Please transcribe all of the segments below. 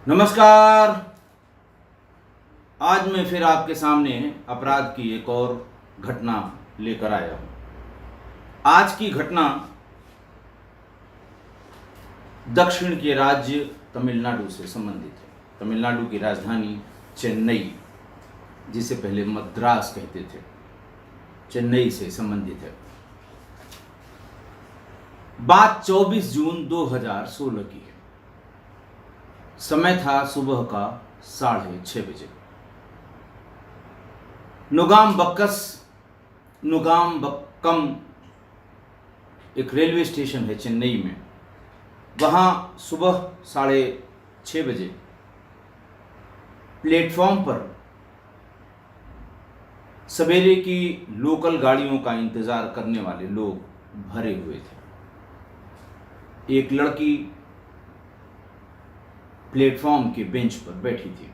नमस्कार। आज मैं फिर आपके सामने अपराध की एक और घटना लेकर आया हूँ। आज की घटना दक्षिण के राज्य तमिलनाडु से संबंधित है। तमिलनाडु की राजधानी चेन्नई, जिसे पहले मद्रास कहते थे, चेन्नई से संबंधित है। बात 24 जून 2016 की है। समय था सुबह का 6:30 बजे। नुगाम्बक्कम एक रेलवे स्टेशन है चेन्नई में। वहाँ सुबह 6:30 बजे प्लेटफॉर्म पर सवेरे की लोकल गाड़ियों का इंतज़ार करने वाले लोग भरे हुए थे। एक लड़की प्लेटफॉर्म के बेंच पर बैठी थी।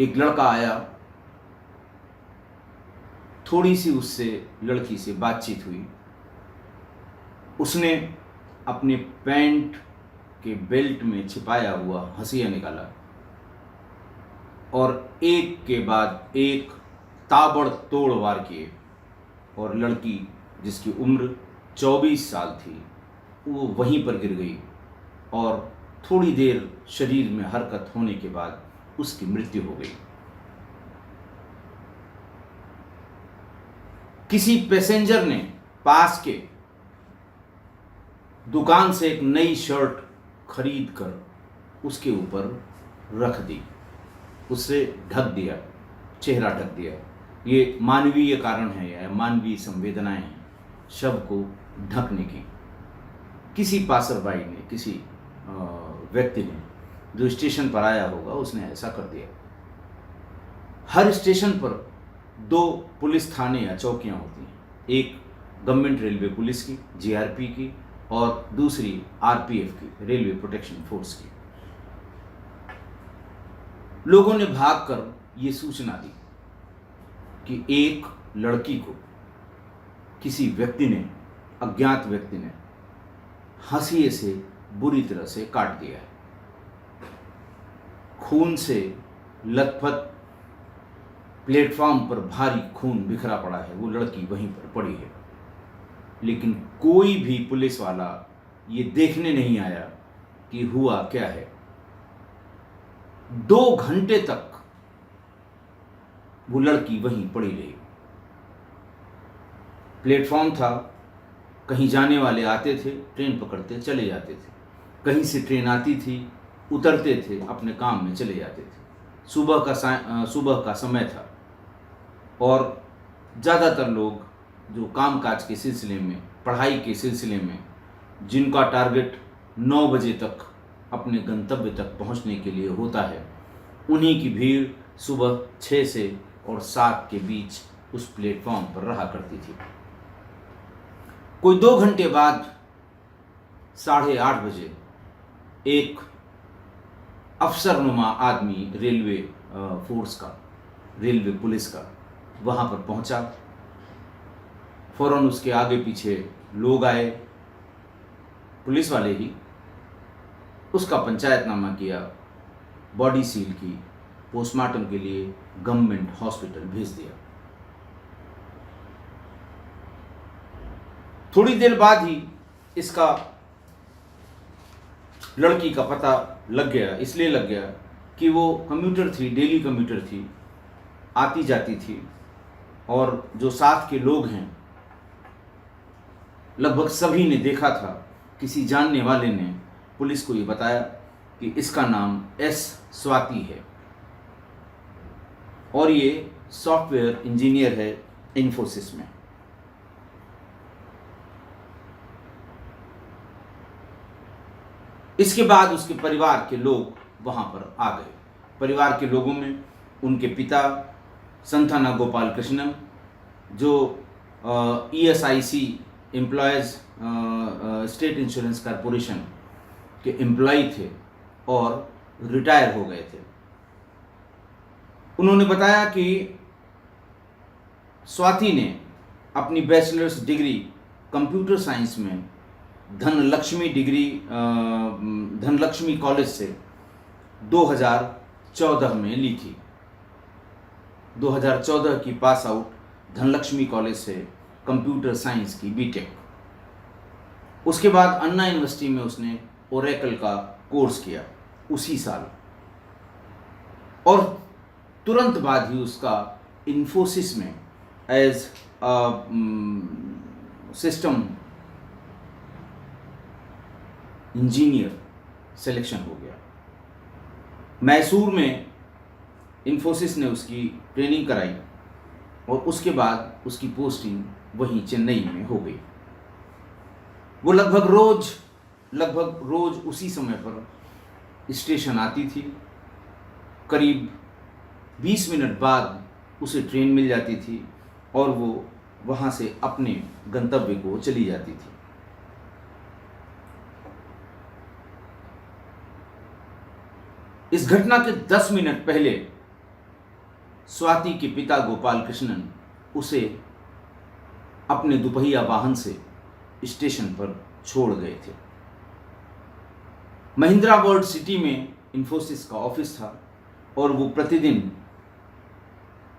एक लड़का आया, थोड़ी सी उससे लड़की से बातचीत हुई। उसने अपने पैंट के बेल्ट में छिपाया हुआ हंसिया निकाला और एक के बाद एक ताबड़तोड़ वार किए, और लड़की, जिसकी उम्र 24 साल थी, वो वहीं पर गिर गई और थोड़ी देर शरीर में हरकत होने के बाद उसकी मृत्यु हो गई। किसी पैसेंजर ने पास के दुकान से एक नई शर्ट खरीद कर उसके ऊपर रख दी, उससे ढक दिया, चेहरा ढक दिया। ये मानवीय कारण है या मानवीय संवेदनाएं हैं शव को ढकने की। किसी पासरबाई ने, किसी व्यक्ति ने जो स्टेशन पर आया होगा, उसने ऐसा कर दिया। हर स्टेशन पर 2 पुलिस थाने या चौकियां होती हैं, एक गवर्नमेंट रेलवे पुलिस की, जीआरपी की, और दूसरी आरपीएफ की, रेलवे प्रोटेक्शन फोर्स की। लोगों ने भागकर ये सूचना दी कि एक लड़की को किसी व्यक्ति ने, अज्ञात व्यक्ति ने, हंसिए से बुरी तरह से काट दिया है। खून से लथपथ प्लेटफॉर्म पर भारी खून बिखरा पड़ा है। वो लड़की वहीं पर पड़ी है, लेकिन कोई भी पुलिस वाला ये देखने नहीं आया कि हुआ क्या है। 2 घंटे तक वो लड़की वहीं पड़ी रही। प्लेटफॉर्म था, कहीं जाने वाले आते थे, ट्रेन पकड़ते चले जाते थे, कहीं से ट्रेन आती थी, उतरते थे, अपने काम में चले जाते थे। सुबह का समय था और ज़्यादातर लोग जो कामकाज के सिलसिले में, पढ़ाई के सिलसिले में, जिनका टारगेट 9 बजे तक अपने गंतव्य तक पहुंचने के लिए होता है, उन्हीं की भीड़ सुबह 6 से और 7 के बीच उस प्लेटफॉर्म पर रहा करती थी। कोई 2 घंटे बाद 8:30 बजे एक अफसरनुमा आदमी, रेलवे फोर्स का, रेलवे पुलिस का, वहाँ पर पहुँचा। फौरन उसके आगे पीछे लोग आए, पुलिस वाले ही। उसका पंचायतनामा किया, बॉडी सील की, पोस्टमार्टम के लिए गवर्नमेंट हॉस्पिटल भेज दिया। थोड़ी देर बाद ही इसका, लड़की का पता लग गया। इसलिए लग गया कि वो कम्यूटर थी, डेली कम्यूटर थी, आती जाती थी, और जो साथ के लोग हैं लगभग सभी ने देखा था। किसी जानने वाले ने पुलिस को ये बताया कि इसका नाम एस स्वाति है और ये सॉफ्टवेयर इंजीनियर है इन्फोसिस में। इसके बाद उसके परिवार के लोग वहाँ पर आ गए। परिवार के लोगों में उनके पिता संथाना गोपाल कृष्णन, जो ESIC employees state insurance corporation के एम्प्लॉय थे और रिटायर हो गए थे। उन्होंने बताया कि स्वाति ने अपनी बैचलर्स डिग्री कंप्यूटर साइंस में धनलक्ष्मी कॉलेज से 2014 में ली थी। 2014 की पास आउट धनलक्ष्मी कॉलेज से कंप्यूटर साइंस की बीटेक। उसके बाद अन्ना यूनिवर्सिटी में उसने ओरेकल का कोर्स किया उसी साल, और तुरंत बाद ही उसका इन्फोसिस में एज सिस्टम इंजीनियर सिलेक्शन हो गया। मैसूर में इन्फोसिस ने उसकी ट्रेनिंग कराई और उसके बाद उसकी पोस्टिंग वहीं चेन्नई में हो गई। वो लगभग रोज उसी समय पर स्टेशन आती थी। करीब 20 मिनट बाद उसे ट्रेन मिल जाती थी और वो वहाँ से अपने गंतव्य को चली जाती थी। इस घटना के 10 मिनट पहले स्वाति के पिता गोपाल कृष्णन उसे अपने दुपहिया वाहन से स्टेशन पर छोड़ गए थे। महिंद्रा वर्ल्ड सिटी में इन्फोसिस का ऑफिस था और वो प्रतिदिन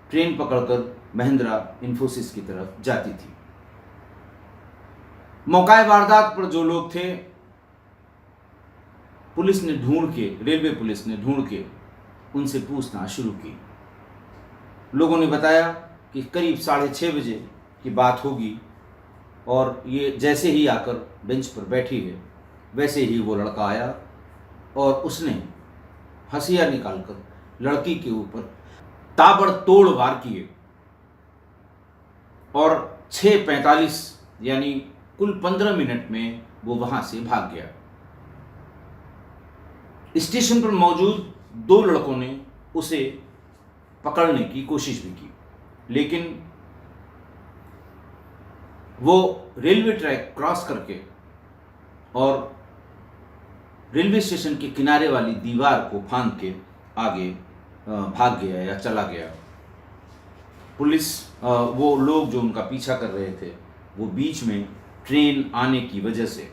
ट्रेन पकड़कर महिंद्रा इन्फोसिस की तरफ जाती थी। मौका वारदात पर जो लोग थे, रेलवे पुलिस ने ढूंढ के उनसे पूछताछ शुरू की। लोगों ने बताया कि करीब 6:30 बजे की बात होगी और ये जैसे ही आकर बेंच पर बैठी है वैसे ही वो लड़का आया और उसने हंसिया निकालकर लड़की के ऊपर ताबड़तोड़ वार किए और 6:45 यानी कुल 15 मिनट में वो वहां से भाग गया। स्टेशन पर मौजूद 2 लड़कों ने उसे पकड़ने की कोशिश भी की, लेकिन वो रेलवे ट्रैक क्रॉस करके और रेलवे स्टेशन के किनारे वाली दीवार को फांद के आगे भाग गया या चला गया। पुलिस, वो लोग जो उनका पीछा कर रहे थे, वो बीच में ट्रेन आने की वजह से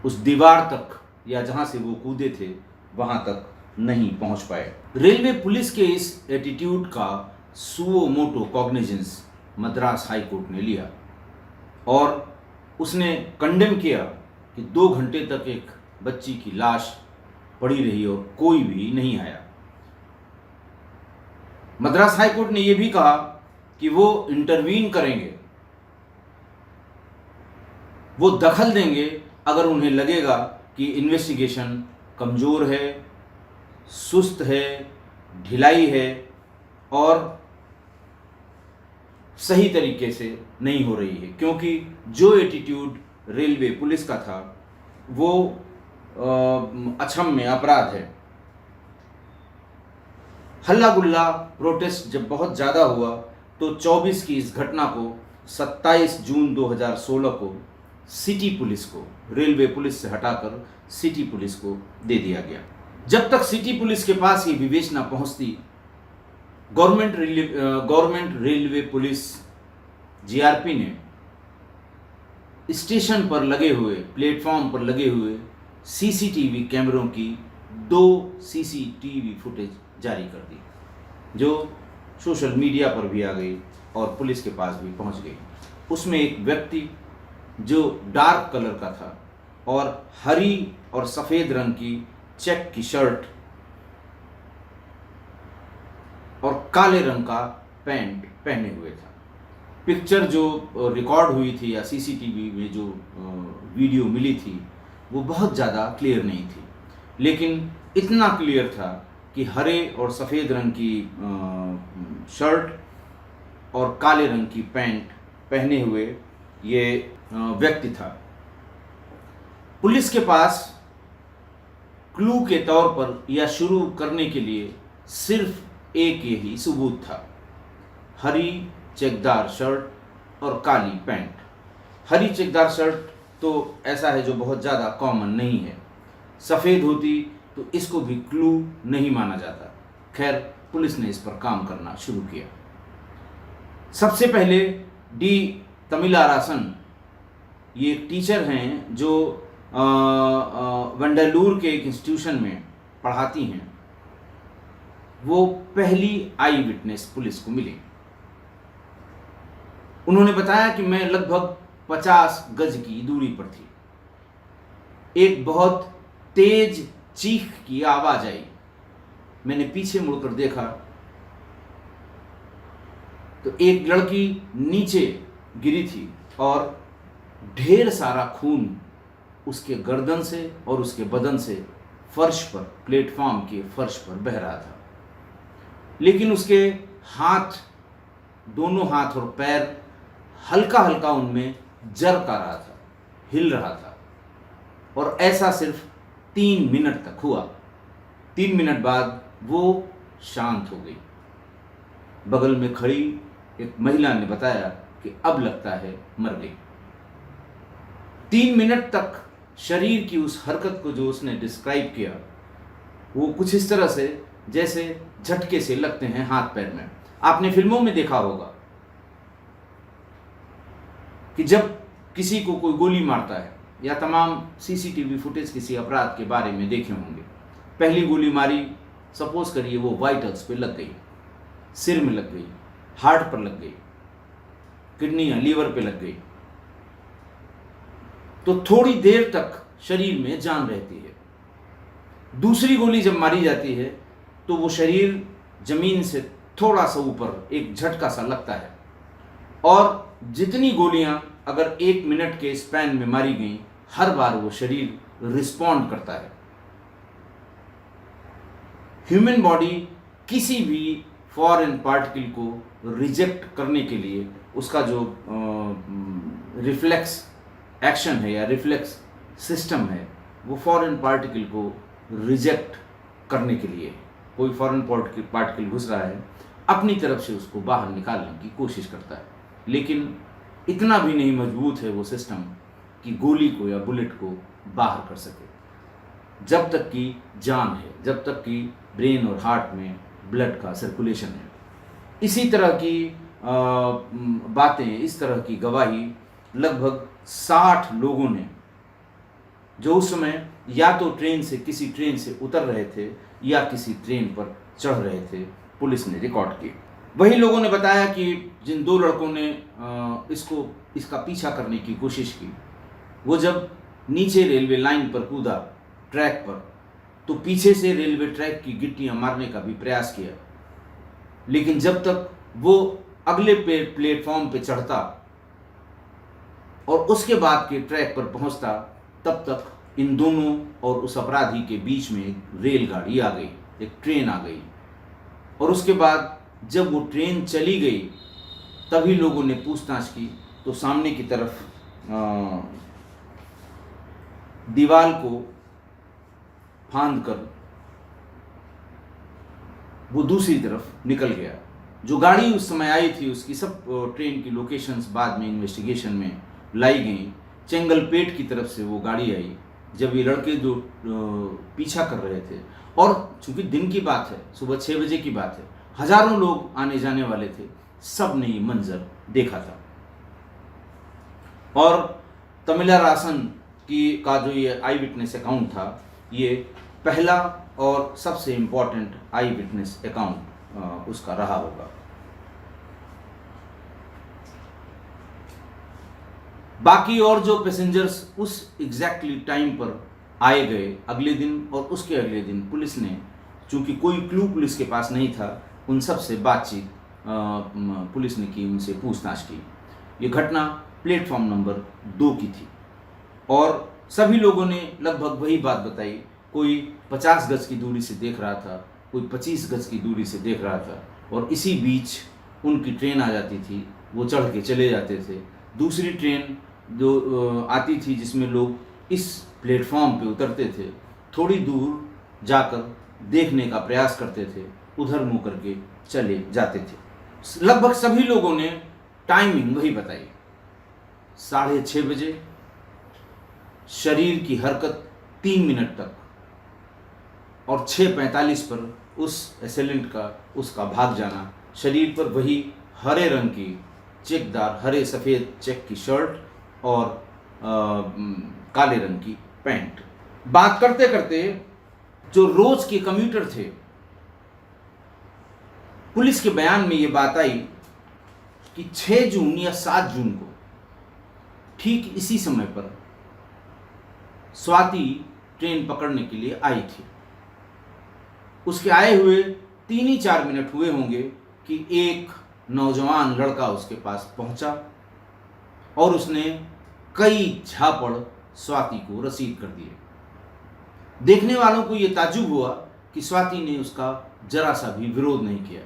उस दीवार तक या जहां से वो कूदे थे वहां तक नहीं पहुंच पाए। रेलवे पुलिस के इस एटीट्यूड का suo motu cognizance Madras high court ने लिया और उसने कंडेम किया कि 2 घंटे तक एक बच्ची की लाश पड़ी रही और कोई भी नहीं आया। मद्रास हाई कोर्ट ने यह भी कहा कि वो इंटरवीन करेंगे, वो दखल देंगे अगर उन्हें लगेगा कि इन्वेस्टिगेशन कमज़ोर है, सुस्त है, ढिलाई है और सही तरीके से नहीं हो रही है, क्योंकि जो एटीट्यूड रेलवे पुलिस का था वो अक्षम्य अपराध है। हल्ला गुल्ला प्रोटेस्ट जब बहुत ज़्यादा हुआ तो 24 की इस घटना को 27 जून 2016 को सिटी पुलिस को, रेलवे पुलिस से हटाकर सिटी पुलिस को दे दिया गया। जब तक सिटी पुलिस के पास ये विवेचना पहुंचती, गवर्नमेंट रेलवे पुलिस जीआरपी ने स्टेशन पर लगे हुए, प्लेटफॉर्म पर लगे हुए सीसीटीवी कैमरों की 2 सीसीटीवी फुटेज जारी कर दी, जो सोशल मीडिया पर भी आ गई और पुलिस के पास भी पहुंच गई। उसमें एक व्यक्ति जो डार्क कलर का था और हरी और सफ़ेद रंग की चेक की शर्ट और काले रंग का पैंट पहने हुए था। पिक्चर जो रिकॉर्ड हुई थी या सीसीटीवी में जो वीडियो मिली थी वो बहुत ज़्यादा क्लियर नहीं थी, लेकिन इतना क्लियर था कि हरे और सफ़ेद रंग की शर्ट और काले रंग की पैंट पहने हुए ये व्यक्ति था। पुलिस के पास क्लू के तौर पर या शुरू करने के लिए सिर्फ एक यही सबूत था, हरी चेकदार शर्ट और काली पैंट। हरी चेकदार शर्ट तो ऐसा है जो बहुत ज़्यादा कॉमन नहीं है, सफ़ेद होती तो इसको भी क्लू नहीं माना जाता। खैर, पुलिस ने इस पर काम करना शुरू किया। सबसे पहले तमिलारासन, ये एक टीचर हैं जो वंडालूर के एक इंस्टीट्यूशन में पढ़ाती हैं, वो पहली आई विटनेस पुलिस को मिली। उन्होंने बताया कि मैं लगभग 50 गज की दूरी पर थी। एक बहुत तेज चीख की आवाज आई। मैंने पीछे मुड़कर देखा तो एक लड़की नीचे गिरी थी और ढेर सारा खून उसके गर्दन से और उसके बदन से फर्श पर, प्लेटफॉर्म के फर्श पर बह रहा था। लेकिन उसके हाथ, दोनों हाथ और पैर हल्का हल्का उनमें जरक आ रहा था, हिल रहा था। और ऐसा सिर्फ 3 मिनट तक हुआ। 3 मिनट बाद वो शांत हो गई। बगल में खड़ी एक महिला ने बताया कि अब लगता है मर गई। 3 मिनट तक शरीर की उस हरकत को जो उसने डिस्क्राइब किया, वो कुछ इस तरह से जैसे झटके से लगते हैं हाथ पैर में। आपने फिल्मों में देखा होगा कि जब किसी को कोई गोली मारता है, या तमाम सीसीटीवी फुटेज किसी अपराध के बारे में देखे होंगे, पहली गोली मारी, सपोज करिए वो वाइटल्स पे लग गई, सिर में लग गई, हार्ट पर लग गई, किडनी या लीवर पे लग गई, तो थोड़ी देर तक शरीर में जान रहती है। दूसरी गोली जब मारी जाती है तो वो शरीर जमीन से थोड़ा सा ऊपर एक झटका सा लगता है, और जितनी गोलियां अगर 1 मिनट के स्पैन में मारी गई, हर बार वो शरीर रिस्पॉन्ड करता है। ह्यूमन बॉडी किसी भी फॉरेन पार्टिकल को रिजेक्ट करने के लिए उसका जो रिफ्लेक्स एक्शन है या रिफ्लेक्स सिस्टम है, वो फॉरेन पार्टिकल को रिजेक्ट करने के लिए, कोई फॉरेन पार्टिकल घुस रहा है, अपनी तरफ से उसको बाहर निकालने की कोशिश करता है। लेकिन इतना भी नहीं मजबूत है वो सिस्टम कि गोली को या बुलेट को बाहर कर सके। जब तक कि जान है, जब तक कि ब्रेन और हार्ट में ब्लड का सर्कुलेशन है। इसी तरह की बातें, इस तरह की गवाही लगभग 60 लोगों ने, जो उस समय या तो किसी ट्रेन से उतर रहे थे या किसी ट्रेन पर चढ़ रहे थे, पुलिस ने रिकॉर्ड की। वही लोगों ने बताया कि जिन 2 लड़कों ने इसका पीछा करने की कोशिश की, वो जब नीचे रेलवे लाइन पर कूदा, ट्रैक पर, तो पीछे से रेलवे ट्रैक की गिट्टियां मारने का भी प्रयास किया। लेकिन जब तक वो अगले प्लेटफॉर्म पे चढ़ता और उसके बाद के ट्रैक पर पहुंचता, तब तक इन दोनों और उस अपराधी के बीच में एक रेलगाड़ी आ गई, एक ट्रेन आ गई। और उसके बाद जब वो ट्रेन चली गई, तभी लोगों ने पूछताछ की तो सामने की तरफ दीवार को फांद कर वो दूसरी तरफ निकल गया। जो गाड़ी उस समय आई थी, उसकी सब ट्रेन की लोकेशंस बाद में इन्वेस्टिगेशन में लाई गई। चेंगलपेट की तरफ से वो गाड़ी आई। जब ये लड़के जो पीछा कर रहे थे, और चूंकि दिन की बात है, सुबह 6 बजे की बात है, हजारों लोग आने जाने वाले थे, सब ने ये मंजर देखा था। और तमिलारासन का जो ये आई विटनेस अकाउंट था, ये पहला और सबसे इम्पोर्टेंट आई विटनेस अकाउंट उसका रहा होगा। बाकी और जो पैसेंजर्स उस एग्जैक्टली टाइम पर आए गए, अगले दिन और उसके अगले दिन, पुलिस ने, चूंकि कोई क्लू पुलिस के पास नहीं था, उन सब से बातचीत पुलिस ने की, उनसे पूछताछ की। ये घटना प्लेटफॉर्म नंबर 2 की थी और सभी लोगों ने लगभग वही बात बताई। कोई 50 गज की दूरी से देख रहा था, कोई 25 गज की दूरी से देख रहा था, और इसी बीच उनकी ट्रेन आ जाती थी, वो चढ़ के चले जाते थे। दूसरी ट्रेन जो आती थी, जिसमें लोग इस प्लेटफॉर्म पे उतरते थे, थोड़ी दूर जाकर देखने का प्रयास करते थे, उधर मुँह करके चले जाते थे। लगभग सभी लोगों ने टाइमिंग वही बताई, 6:30 बजे, शरीर की हरकत 3 मिनट तक, और 6:45 पर उस एसेलेंट का, उसका भाग जाना। शरीर पर वही हरे रंग की चेकदार हरे सफ़ेद चेक की शर्ट और काले रंग की पैंट। बात करते करते जो रोज के कम्यूटर थे, पुलिस के बयान में ये बात आई कि 6 जून या 7 जून को ठीक इसी समय पर स्वाति ट्रेन पकड़ने के लिए आई थी। उसके आए हुए 3 ही 4 मिनट हुए होंगे कि एक नौजवान लड़का उसके पास पहुंचा और उसने कई झापड़ स्वाति को रसीद कर दिए। देखने वालों को यह ताज्जुब हुआ कि स्वाति ने उसका जरा सा भी विरोध नहीं किया।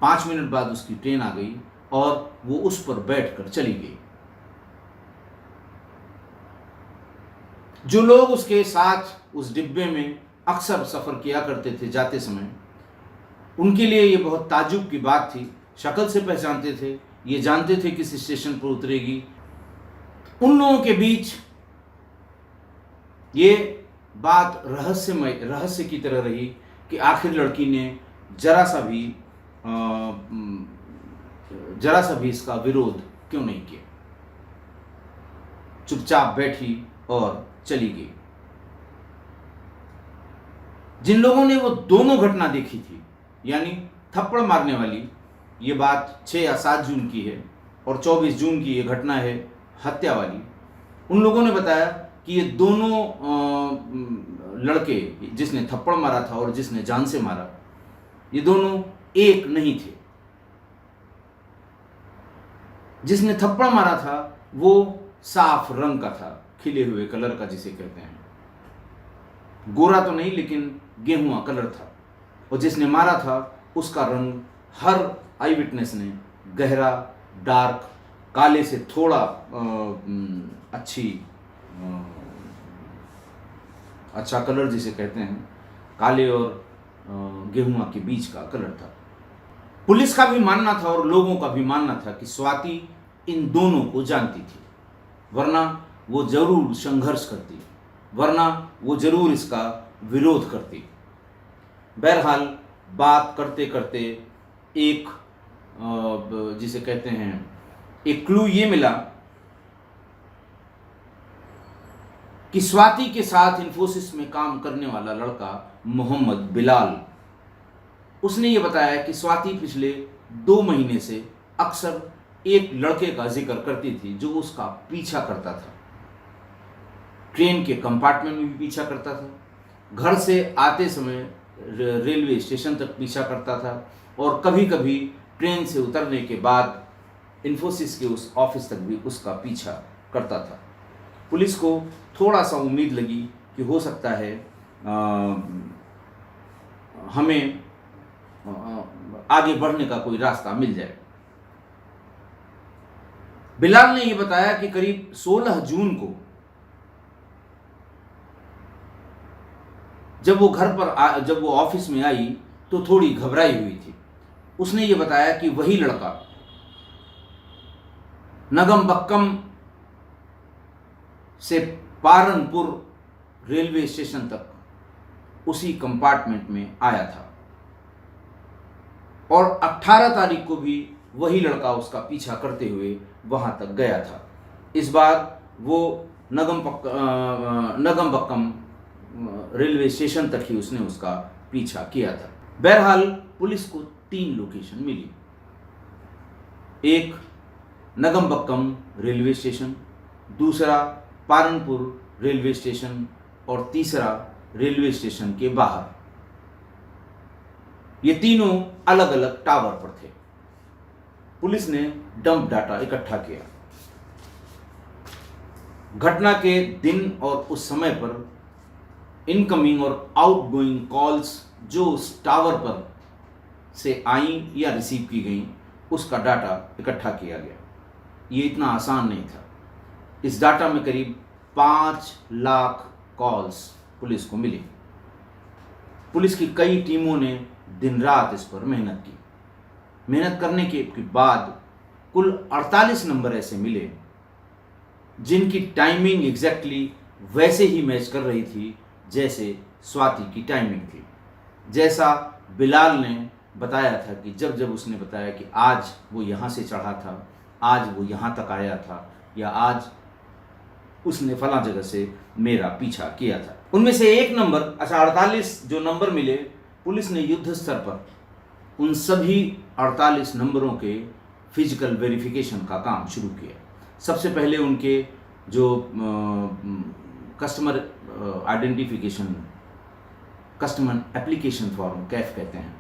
5 मिनट बाद उसकी ट्रेन आ गई और वो उस पर बैठकर चली गई। जो लोग उसके साथ उस डिब्बे में अक्सर सफ़र किया करते थे जाते समय, उनके लिए ये बहुत ताज्जुब की बात थी। शक्ल से पहचानते थे, ये जानते थे किस स्टेशन पर उतरेगी। उन लोगों के बीच ये बात रहस्य की तरह रही कि आखिर लड़की ने जरा सा भी इसका विरोध क्यों नहीं किया। चुपचाप बैठी और चली गई। जिन लोगों ने वो दोनों घटना देखी थी, यानी थप्पड़ मारने वाली, ये बात 6 या 7 जून की है और 24 जून की ये घटना है हत्या वाली, उन लोगों ने बताया कि ये दोनों लड़के, जिसने थप्पड़ मारा था और जिसने जान से मारा, ये दोनों एक नहीं थे। जिसने थप्पड़ मारा था वो साफ रंग का था, खिले हुए कलर का जिसे कहते हैं, गोरा तो नहीं लेकिन गेहुआ कलर था। और जिसने मारा था उसका रंग हर आई विटनेस ने गहरा डार्क काले से थोड़ा अच्छा कलर जिसे कहते हैं, काले और गेहुआ के बीच का कलर था। पुलिस का भी मानना था और लोगों का भी मानना था कि स्वाति इन दोनों को जानती थी, वरना वो जरूर संघर्ष करती, वरना वो जरूर इसका विरोध करती। बहरहाल बात करते करते एक जिसे कहते हैं एक क्लू ये मिला कि स्वाति के साथ इंफोसिस में काम करने वाला लड़का मोहम्मद बिलाल, उसने ये बताया कि स्वाति पिछले 2 महीने से अक्सर एक लड़के का जिक्र करती थी जो उसका पीछा करता था। ट्रेन के कंपार्टमेंट में भी पीछा करता था, घर से आते समय रेलवे स्टेशन तक पीछा करता था और कभी कभी ट्रेन से उतरने के बाद इंफोसिस के उस ऑफिस तक भी उसका पीछा करता था। पुलिस को थोड़ा सा उम्मीद लगी कि हो सकता है हमें आगे बढ़ने का कोई रास्ता मिल जाए। बिलाल ने यह बताया कि करीब 16 जून को जब वो ऑफिस में आई तो थोड़ी घबराई हुई थी। उसने ये बताया कि वही लड़का नगमबक्कम से पारनपुर रेलवे स्टेशन तक उसी कंपार्टमेंट में आया था और 18 तारीख को भी वही लड़का उसका पीछा करते हुए वहां तक गया था। इस बार वो नगमबक्कम रेलवे स्टेशन तक ही उसने उसका पीछा किया था। बहरहाल पुलिस को 3 लोकेशन मिली, एक नगमबक्कम रेलवे स्टेशन, दूसरा पारनपुर रेलवे स्टेशन और तीसरा रेलवे स्टेशन के बाहर। ये तीनों अलग अलग टावर पर थे। पुलिस ने डंप डाटा इकट्ठा किया। घटना के दिन और उस समय पर इनकमिंग और आउटगोइंग कॉल्स जो उस टावर पर से आई या रिसीव की गई, उसका डाटा इकट्ठा किया गया। ये इतना आसान नहीं था। इस डाटा में करीब 5 लाख कॉल्स पुलिस को मिली। पुलिस की कई टीमों ने दिन रात इस पर मेहनत की। मेहनत करने के बाद कुल 48 नंबर ऐसे मिले जिनकी टाइमिंग एग्जैक्टली वैसे ही मैच कर रही थी जैसे स्वाति की टाइमिंग थी। जैसा बिलाल ने बताया था कि जब उसने बताया कि आज वो यहाँ से चढ़ा था, आज वो यहाँ तक आया था या आज उसने फला जगह से मेरा पीछा किया था। उनमें से एक नंबर, अच्छा 48 जो नंबर मिले, पुलिस ने युद्ध स्तर पर उन सभी 48 नंबरों के फिजिकल वेरिफिकेशन का काम शुरू किया। सबसे पहले उनके जो customer identification, customer application form Kaif कहते हैं,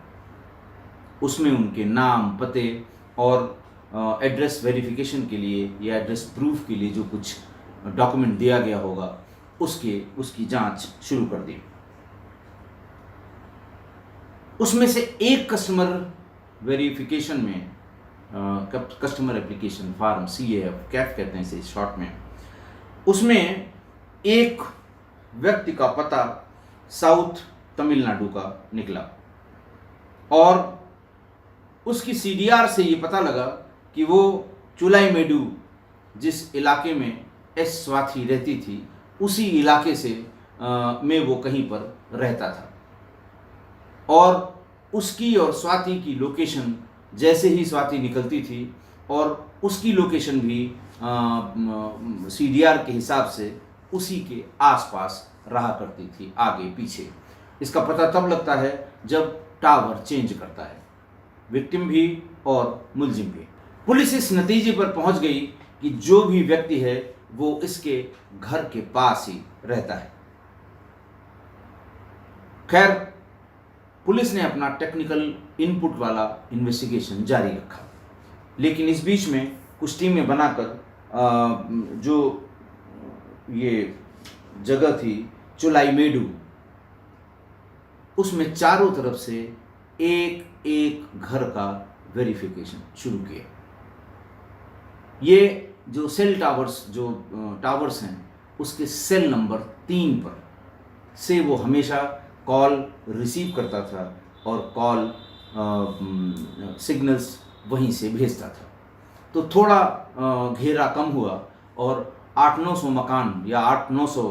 उसमें उनके नाम, पते और एड्रेस वेरिफिकेशन के लिए या एड्रेस प्रूफ के लिए जो कुछ डॉक्यूमेंट दिया गया होगा उसकी जांच शुरू कर दी। उसमें से एक कस्टमर वेरिफिकेशन में, customer application form CAF Kaif कहते हैं इसे शॉर्ट में, उसमें एक व्यक्ति का पता साउथ तमिलनाडु का निकला और उसकी CDR से ये पता लगा कि वो चुलाईमेडु जिस इलाके में S स्वाति रहती थी उसी इलाके से में वो कहीं पर रहता था और उसकी और स्वाति की लोकेशन जैसे ही स्वाति निकलती थी और उसकी लोकेशन भी CDR के हिसाब से उसी के आसपास रहा करती थी, आगे पीछे। इसका पता तब लगता है जब टावर चेंज करता है, विक्टिम भी और मुलजिम भी। पुलिस इस नतीजे पर पहुंच गई कि जो भी व्यक्ति है वो इसके घर के पास ही रहता है। खैर, पुलिस ने अपना टेक्निकल इनपुट वाला इन्वेस्टिगेशन जारी रखा, लेकिन इस बीच में कुछ टीमें बनाकर जो ये जगह थी चुलाईमेडु, उसमें चारों तरफ से एक एक घर का वेरिफिकेशन शुरू किया। ये जो सेल टावर्स, जो टावर्स हैं, उसके सेल नंबर 3 पर से वो हमेशा कॉल रिसीव करता था और कॉल सिग्नल्स वहीं से भेजता था। तो थोड़ा घेरा कम हुआ और 800-900 मकान या 800-900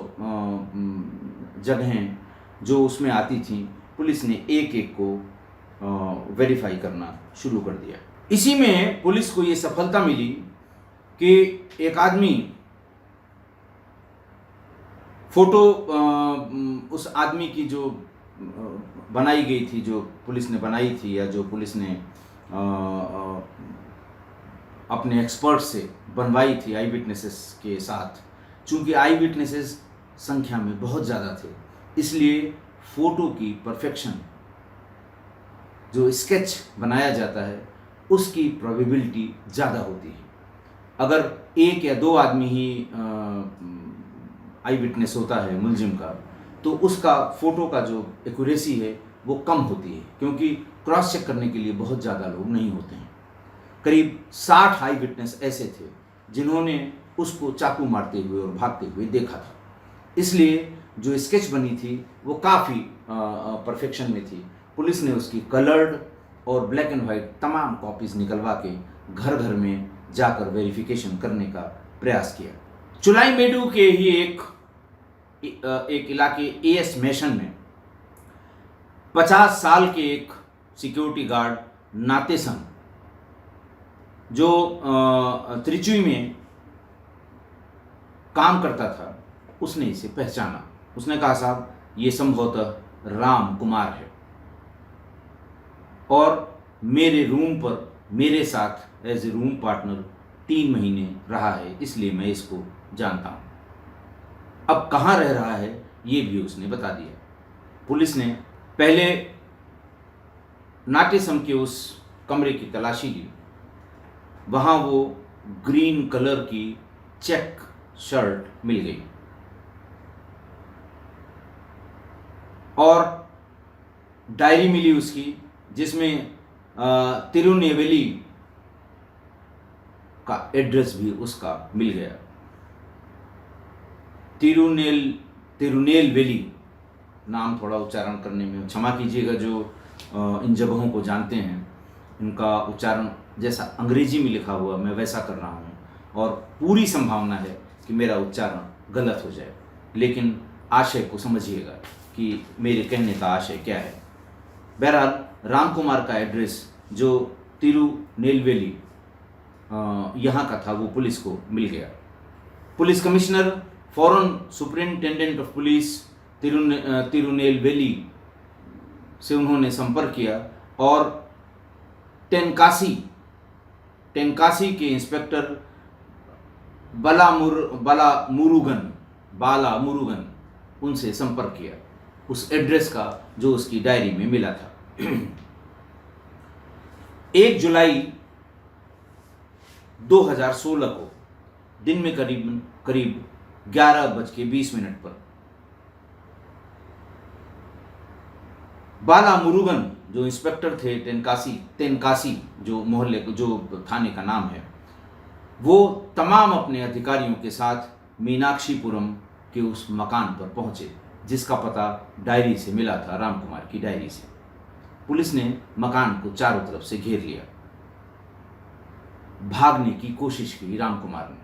जगहें जो उसमें आती थीं, पुलिस ने एक एक को वेरीफाई करना शुरू कर दिया। इसी में पुलिस को ये सफलता मिली कि एक आदमी फोटो उस आदमी की जो बनाई गई थी, जो पुलिस ने बनाई थी या जो पुलिस ने अपने एक्सपर्ट से बनवाई थी आई विटनेसेस के साथ, चूंकि आई विटनेसेस संख्या में बहुत ज़्यादा थे, इसलिए फ़ोटो की परफेक्शन, जो स्केच बनाया जाता है उसकी प्रोबेबिलिटी ज़्यादा होती है। अगर एक या दो आदमी ही आई विटनेस होता है मुलजिम का, तो उसका फ़ोटो का जो एक्यूरेसी है वो कम होती है, क्योंकि क्रॉस चेक करने के लिए बहुत ज़्यादा लोग नहीं होते हैं। करीब 60 आई विटनेस ऐसे थे जिन्होंने उसको चाकू मारते हुए और भागते हुए देखा था। इसलिए जो स्केच बनी थी वो काफ़ी परफेक्शन में थी। पुलिस ने उसकी कलर्ड और ब्लैक एंड वाइट तमाम कॉपीज़ निकलवा के घर घर में जाकर वेरिफिकेशन करने का प्रयास किया। चुलाईमेडु के ही एक इलाके AS मेशन में 50 साल के एक सिक्योरिटी गार्ड नातेसन, जो त्रिचुई में काम करता था, उसने इसे पहचाना। उसने कहा, साहब ये संभवतः राम कुमार है और मेरे रूम पर मेरे साथ एज ए रूम पार्टनर 3 महीने रहा है, इसलिए मैं इसको जानता हूँ। अब कहाँ रह रहा है ये भी उसने बता दिया। पुलिस ने पहले नाटेसम के उस कमरे की तलाशी ली। वहाँ वो ग्रीन कलर की चेक शर्ट मिल गई और डायरी मिली उसकी, जिसमें तिरुनेवेली का एड्रेस भी उसका मिल गया। तिरुनेलवेली नाम थोड़ा उच्चारण करने में क्षमा कीजिएगा, जो इन जगहों को जानते हैं, इनका उच्चारण जैसा अंग्रेजी में लिखा हुआ मैं वैसा कर रहा हूँ और पूरी संभावना है कि मेरा उच्चारण गलत हो जाए, लेकिन आशय को समझिएगा कि मेरे कहने का आशय क्या है। बहरहाल राम कुमार का एड्रेस जो तिरुनेलवेली यहाँ का था वो पुलिस को मिल गया। पुलिस कमिश्नर फौरन सुपरिंटेंडेंट ऑफ पुलिस तिरुनेलवेली से उन्होंने संपर्क किया और टेनकासी के इंस्पेक्टर बाला मुरुगन उनसे संपर्क किया उस एड्रेस का जो उसकी डायरी में मिला था। 1 जुलाई 2016 को दिन में करीब 11:20 पर बाला मुरुगन जो इंस्पेक्टर थे तेनकासी जो मोहल्ले जो थाने का नाम है, वो तमाम अपने अधिकारियों के साथ मीनाक्षीपुरम के उस मकान पर पहुंचे जिसका पता डायरी से मिला था, राम कुमार की डायरी से। पुलिस ने मकान को चारों तरफ से घेर लिया। भागने की कोशिश की राम कुमार ने,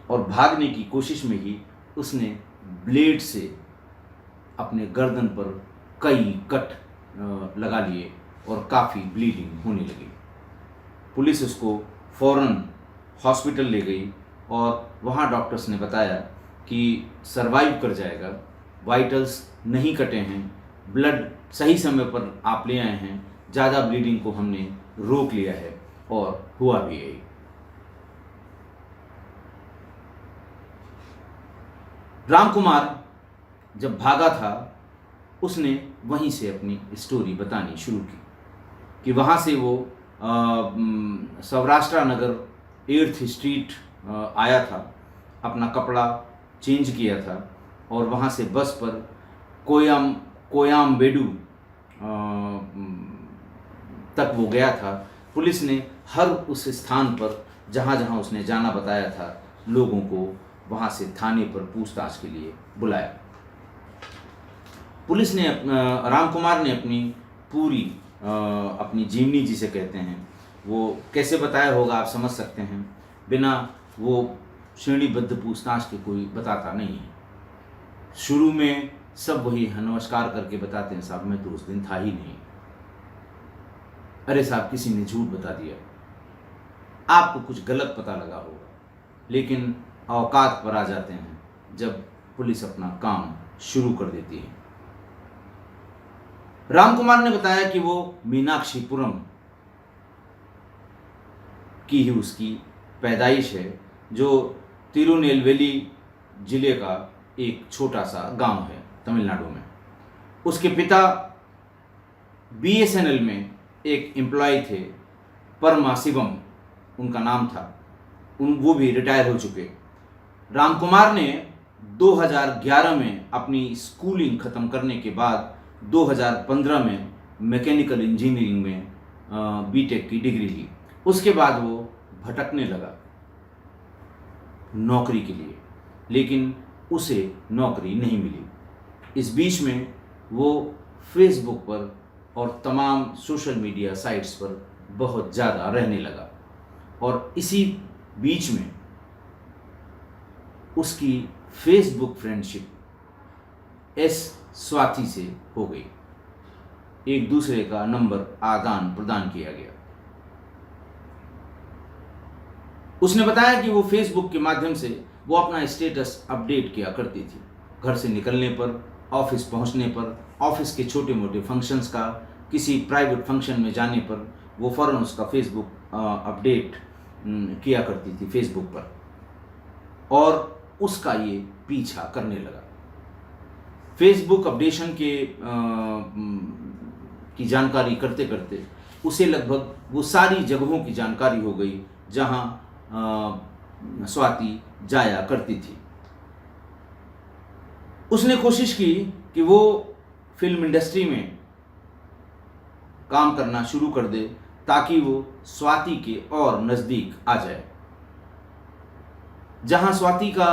और भागने की कोशिश में ही उसने ब्लेड से अपने गर्दन पर कई कट लगा लिए और काफ़ी ब्लीडिंग होने लगी। पुलिस उसको फौरन हॉस्पिटल ले गई और वहाँ डॉक्टर्स ने बताया कि सरवाइव कर जाएगा, वाइटल्स नहीं कटे हैं, ब्लड सही समय पर आप ले आए हैं, ज़्यादा ब्लीडिंग को हमने रोक लिया है, और हुआ भी यही। राम कुमार जब भागा था उसने वहीं से अपनी स्टोरी बतानी शुरू की कि वहाँ से वो सौराष्ट्र नगर 8th स्ट्रीट आया था, अपना कपड़ा चेंज किया था और वहाँ से बस पर कोयाम्बेडु तक वो गया था। पुलिस ने हर उस स्थान पर जहाँ जहाँ उसने जाना बताया था लोगों को वहाँ से थाने पर पूछताछ के लिए बुलाया। पुलिस ने राम कुमार ने अपनी जीवनी जिसे कहते हैं वो कैसे बताया होगा आप समझ सकते हैं। बिना वो श्रेणीबद्ध पूछताछ के कोई बताता नहीं है। शुरू में सब वही नमस्कार करके बताते हैं, साहब मैं तो उस दिन था ही नहीं, अरे साहब किसी ने झूठ बता दिया, आपको कुछ गलत पता लगा होगा। लेकिन औकात पर आ जाते हैं जब पुलिस अपना काम शुरू कर देती है। राम कुमार ने बताया कि वो मीनाक्षीपुरम की ही उसकी पैदाइश है, जो तिरुनेलवेली जिले का एक छोटा सा गांव है तमिलनाडु में। उसके पिता BSNL में एक एम्प्लॉय थे, परमाशिवम उनका नाम था, वो भी रिटायर हो चुके। राम कुमार ने 2011 में अपनी स्कूलिंग ख़त्म करने के बाद 2015 में मैकेनिकल इंजीनियरिंग में B.Tech की डिग्री ली। उसके बाद वो भटकने लगा नौकरी के लिए, लेकिन उसे नौकरी नहीं मिली। इस बीच में वो फेसबुक पर और तमाम सोशल मीडिया साइट्स पर बहुत ज़्यादा रहने लगा, और इसी बीच में उसकी फेसबुक फ्रेंडशिप एस स्वाति से हो गई। एक दूसरे का नंबर आदान प्रदान किया गया। उसने बताया कि वो फेसबुक के माध्यम से वो अपना स्टेटस अपडेट किया करती थी। घर से निकलने पर, ऑफिस पहुंचने पर, ऑफिस के छोटे मोटे फंक्शंस का, किसी प्राइवेट फंक्शन में जाने पर वो फ़ौरन उसका फेसबुक अपडेट किया करती थी फेसबुक पर, और उसका ये पीछा करने लगा। फेसबुक अपडेशन की जानकारी करते करते उसे लगभग वो सारी जगहों की जानकारी हो गई जहाँ स्वाति जाया करती थी। उसने कोशिश की कि वो फिल्म इंडस्ट्री में काम करना शुरू कर दे ताकि वो स्वाति के और नज़दीक आ जाए। जहाँ स्वाति का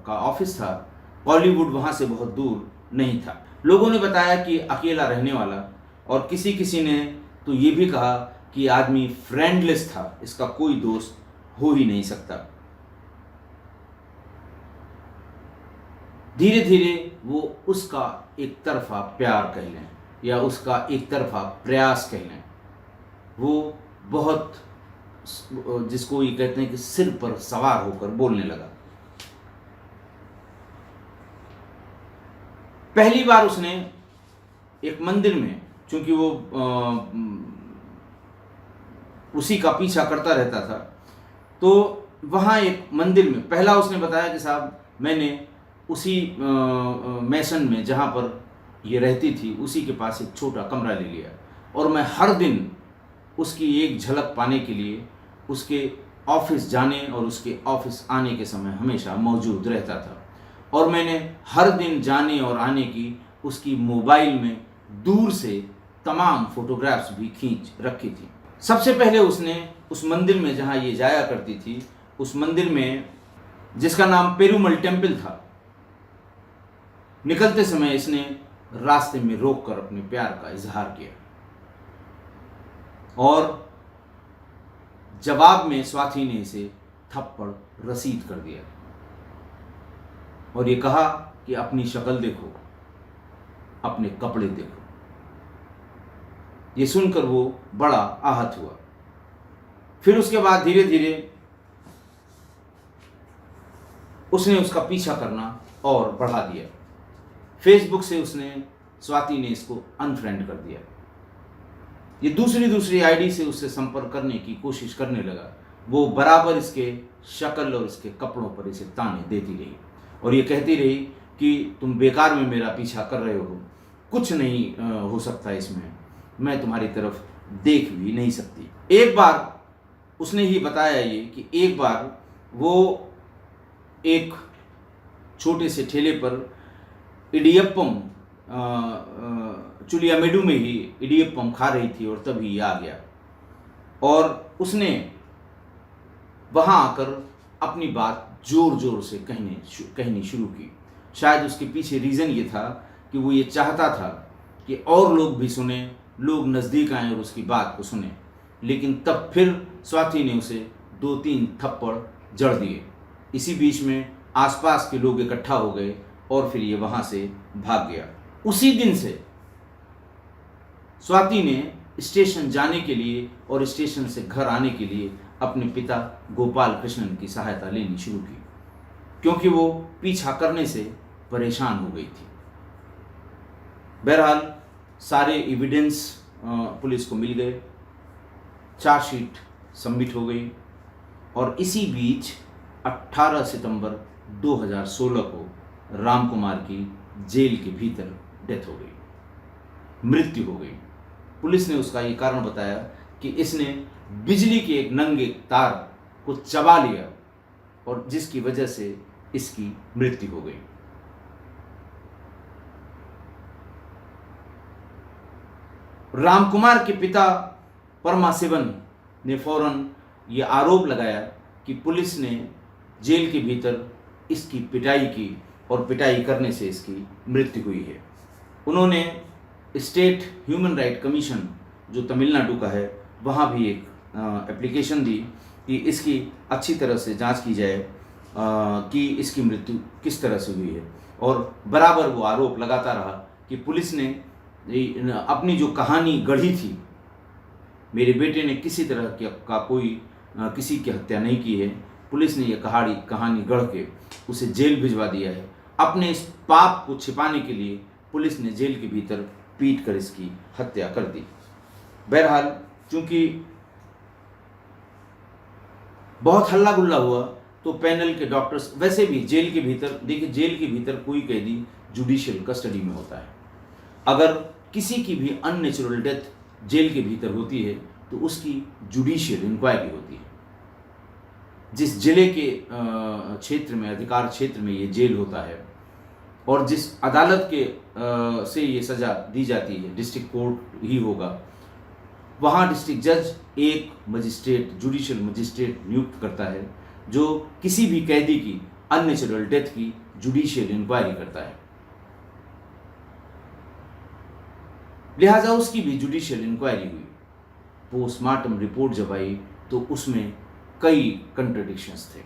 ऑफिस था, हॉलीवुड वहाँ से बहुत दूर नहीं था। लोगों ने बताया कि अकेला रहने वाला, और किसी ने तो ये भी कहा कि आदमी फ्रेंडलेस था, इसका कोई दोस्त हो ही नहीं सकता। धीरे धीरे वो उसका एक तरफा प्यार कह लें या उसका एक तरफा प्रयास कह लें, वो बहुत जिसको ये कहते हैं कि सिर पर सवार होकर बोलने लगा। पहली बार उसने एक मंदिर में, चूंकि वो उसी का पीछा करता रहता था, तो वहाँ एक मंदिर में पहला उसने बताया कि साहब मैंने उसी मैसन में जहाँ पर ये रहती थी उसी के पास एक छोटा कमरा ले लिया और मैं हर दिन उसकी एक झलक पाने के लिए उसके ऑफिस जाने और उसके ऑफिस आने के समय हमेशा मौजूद रहता था और मैंने हर दिन जाने और आने की उसकी मोबाइल में दूर से तमाम फोटोग्राफ्स भी खींच रखी थी। सबसे पहले उसने उस मंदिर में जहाँ ये जाया करती थी, उस मंदिर में जिसका नाम पेरुमल टेम्पल था, निकलते समय इसने रास्ते में रोककर अपने प्यार का इजहार किया और जवाब में स्वाति ने इसे थप्पड़ रसीद कर दिया और ये कहा कि अपनी शक्ल देखो, अपने कपड़े देखो। ये सुनकर वो बड़ा आहत हुआ। फिर उसके बाद धीरे धीरे उसने उसका पीछा करना और बढ़ा दिया। फेसबुक से उसने स्वाति ने इसको अनफ्रेंड कर दिया। ये दूसरी आईडी से उससे संपर्क करने की कोशिश करने लगा। वो बराबर इसके शक्ल और इसके कपड़ों पर इसे ताने देती रही और ये कहती रही कि तुम बेकार में मेरा पीछा कर रहे हो, कुछ नहीं हो सकता इसमें, मैं तुम्हारी तरफ देख भी नहीं सकती। एक बार उसने ही बताया ये कि एक बार वो एक छोटे से ठेले पर इडियप्पम चुलियामेडू में ही इडियप्पम खा रही थी और तभी ये आ गया और उसने वहाँ आकर अपनी बात जोर जोर से कहनी शुरू की। शायद उसके पीछे रीज़न ये था कि वो ये चाहता था कि और लोग भी सुने, लोग नज़दीक आएँ और उसकी बात को सुने, लेकिन तब फिर स्वाति ने उसे 2-3 थप्पड़ जड़ दिए। इसी बीच में आसपास के लोग इकट्ठा हो गए और फिर ये वहाँ से भाग गया। उसी दिन से स्वाति ने स्टेशन जाने के लिए और स्टेशन से घर आने के लिए अपने पिता गोपाल कृष्णन की सहायता लेनी शुरू की, क्योंकि वो पीछा करने से परेशान हो गई थी। बहरहाल सारे एविडेंस पुलिस को मिल गए, चार्जशीट सबमिट हो गई और इसी बीच 18 सितंबर 2016 को राम कुमार की जेल के भीतर डेथ हो गई, मृत्यु हो गई। पुलिस ने उसका ये कारण बताया कि इसने बिजली के एक नंगे तार को चबा लिया और जिसकी वजह से इसकी मृत्यु हो गई। रामकुमार के पिता परमाशिवन ने फौरन ये आरोप लगाया कि पुलिस ने जेल के भीतर इसकी पिटाई की और पिटाई करने से इसकी मृत्यु हुई है। उन्होंने स्टेट ह्यूमन राइट कमीशन जो तमिलनाडु का है वहाँ भी एक एप्लीकेशन दी कि इसकी अच्छी तरह से जांच की जाए कि इसकी मृत्यु किस तरह से हुई है और बराबर वो आरोप लगाता रहा कि पुलिस ने अपनी जो कहानी गढ़ी थी, मेरे बेटे ने किसी तरह का कोई किसी की हत्या नहीं की है, पुलिस ने यह कहानी गढ़ के उसे जेल भिजवा दिया है। अपने इस पाप को छिपाने के लिए पुलिस ने जेल के भीतर पीट कर इसकी हत्या कर दी। बहरहाल चूंकि बहुत हल्ला गुल्ला हुआ तो पैनल के डॉक्टर्स, वैसे भी जेल के भीतर देखिए, जेल के भीतर कोई कैदी जुडिशियल कस्टडी में होता है। अगर किसी की भी अननेचुरल डेथ जेल के भीतर होती है तो उसकी जुडिशियल इंक्वायरी होती है। जिस जिले के क्षेत्र में, अधिकार क्षेत्र में ये जेल होता है और जिस अदालत के से ये सज़ा दी जाती है, डिस्ट्रिक्ट कोर्ट ही होगा, वहाँ डिस्ट्रिक्ट जज एक मजिस्ट्रेट, जुडिशियल मजिस्ट्रेट नियुक्त करता है जो किसी भी कैदी की अननेचुरल डेथ की जुडिशियल इंक्वायरी करता है। लिहाजा उसकी भी जुडिशियल इंक्वायरी हुई। पोस्टमार्टम रिपोर्ट जब आई तो उसमें कई कंट्रडिक्शंस थे,